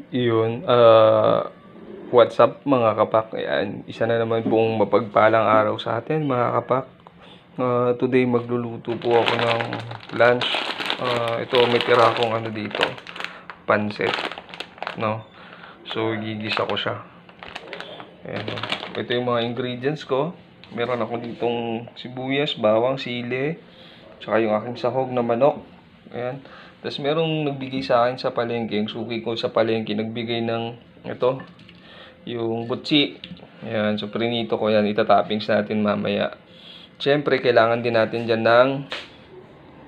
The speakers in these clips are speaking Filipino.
Yun, what's up mga kapak? Ayan, isa na naman pong mapagpalang araw sa atin mga kapak. Today magluluto po ako ng lunch. Ito may tira akong ano dito, pansit, no? So gigisa ko siya. Ayan, ito yung mga ingredients ko. Meron ako ditong sibuyas, bawang, sili, tsaka yung aking sahog na manok. Ayan. Tapos merong nagbigay sa akin sa palengke, yung suki ko sa palengke, nagbigay ng ito, yung butsi. Ayan, so prinito ko yan, itatoppings natin mamaya. Siyempre, kailangan din natin dyan ng,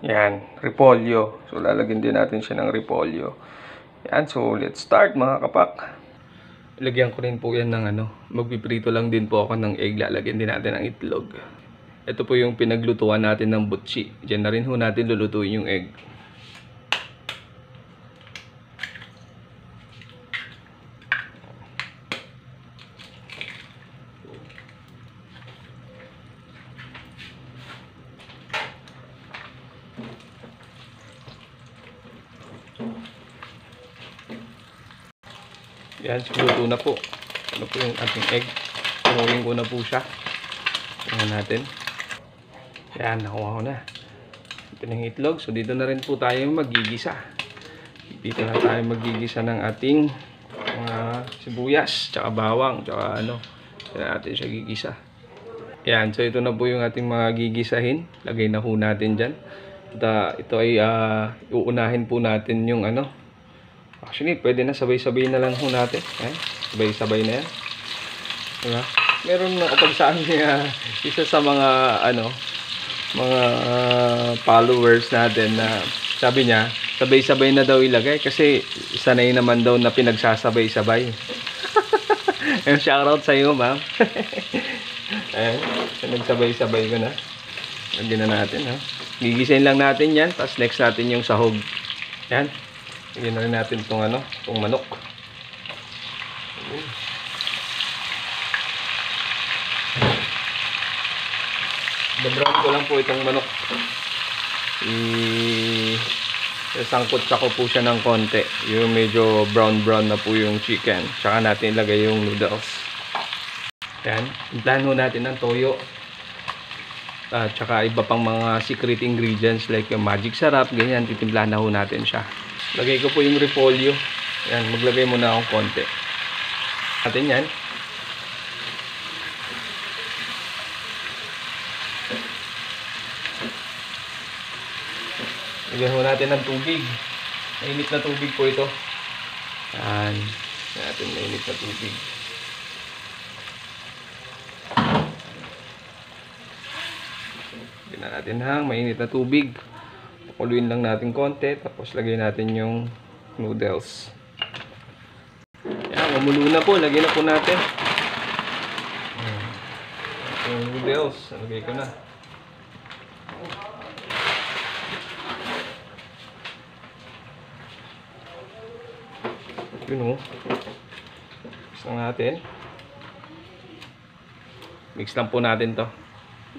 yan, repolyo. So lalagyan din natin siya ng repolyo. Yan, so let's start mga kapak. Lagyan ko rin po yan ng ano, magpiprito lang din po ako ng egg, lalagyan din natin ng itlog. Ito po yung pinaglutuan natin ng butsi. Diyan na rin ho natin lulutuin yung egg. Yan, luto na po. Ano po yung ating egg. Tunuin ko na po siya. Tingnan natin. Yan, nakuha ko na. Ito na yung itlog. So, dito na rin po tayo magigisa. Dito na tayo magigisa ng ating mga sibuyas, tsaka bawang, tsaka ano. Dito na natin siya gigisa. Yan, so ito na po yung ating mga gigisahin. Lagay na po natin dyan. Ito ay uunahin po natin yung ano. Actually, pwede na sabay-sabay na lang ho natin. Sabay-sabay na yan. Diba? Meron na kapag saan niya isa sa mga ano, mga followers natin na sabi niya, sabay-sabay na daw ilagay kasi sanay naman daw na pinagsasabay-sabay. Shoutout sa iyo, ma'am. Nagsabay-sabay ko na. Lagyan na natin, ha. Gigisahin lang natin yan, tapos next natin yung sahog. Yan. Lagyan na rin natin itong ano, itong manok. Babrown ko lang po itong manok. Sangkot ko po siya ng konti. Yung medyo brown na po yung chicken. Tsaka natin ilagay yung noodles. Yan. Implahan ho natin ng toyo. Tsaka iba pang mga secret ingredients like yung magic sarap. Ganyan, titimplahan na ho natin siya. Lagay ko po yung repolyo. Yan, maglagay muna akong konti. Natin yan. Lagyan mo natin ng tubig. Mainit na tubig po ito. Yan. Lagyan natin mainit na tubig. Lagyan natin hang mainit na tubig. Pakuluin lang natin konti. Tapos lagay natin yung noodles. Yan. Umulo na po. Lagyan na po natin. Yung noodles. Lagay ko na. Yun o. Mix lang natin. Mix lang po natin to.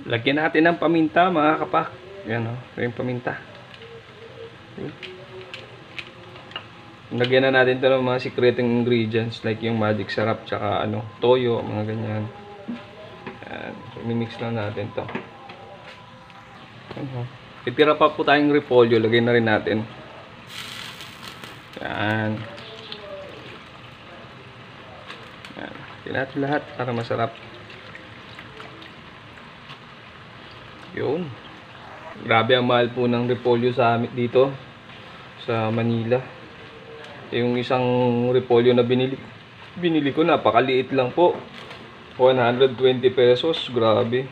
Lagyan natin ng paminta mga kapak. Yan o. Yung paminta. Lagyan na natin to ng mga secret ingredients like yung magic sarap tsaka ano, toyo, mga ganyan. Yan. So, mimix lang natin to. Itira pa po tayong repolyo. Lagyan na rin natin. Yan. Natin lahat para masarap. Yun. Grabe ang mahal po ng repolyo sa amin dito sa Manila. Yung isang repolyo na binili ko, napakaliit lang po. 120 pesos. Grabe.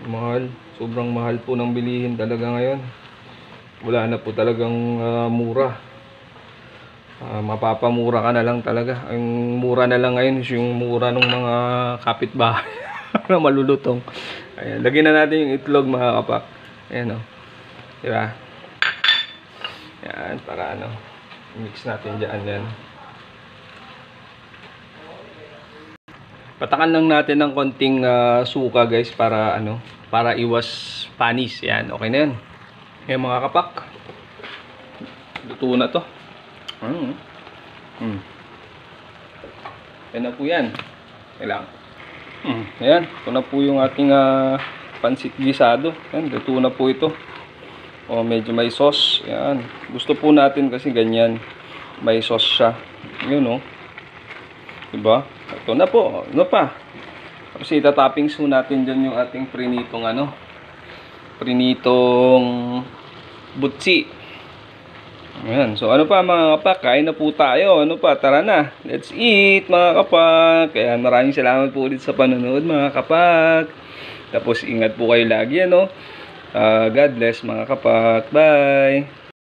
Mahal. Sobrang mahal po ng bilihin talaga ngayon. Wala na po talagang mura. Mapapamura ka na lang talaga. Ang mura na lang ngayon is yung mura ng mga kapitbahay na malulutong. Ayan, lagyan na natin yung itlog mga kapak. Ayan o. Diba? Ayan, para ano. Mix natin dyan yan. Patakan lang natin ng konting suka guys para ano, para iwas panis. Ayan, okay na yan. Ayan mga kapak. Luto na to. Yan na po yan. Kailangan. Ayan, ito na po yung ating pansit gisado. Ayan, luto na po ito. O, medyo may sauce. Ayan. Gusto po natin kasi ganyan. May sauce siya. Yun, o. Diba? Ito na po. Ano pa? Tapos itatoppings po natin dyan yung ating prinitong butsi. Ayan. So, ano pa mga kapak? Kain na po tayo. Ano pa? Tara na. Let's eat mga kapak. Kaya maraming salamat po ulit sa panonood mga kapak. Tapos ingat po kayo lagi, ano? God bless mga kapak. Bye!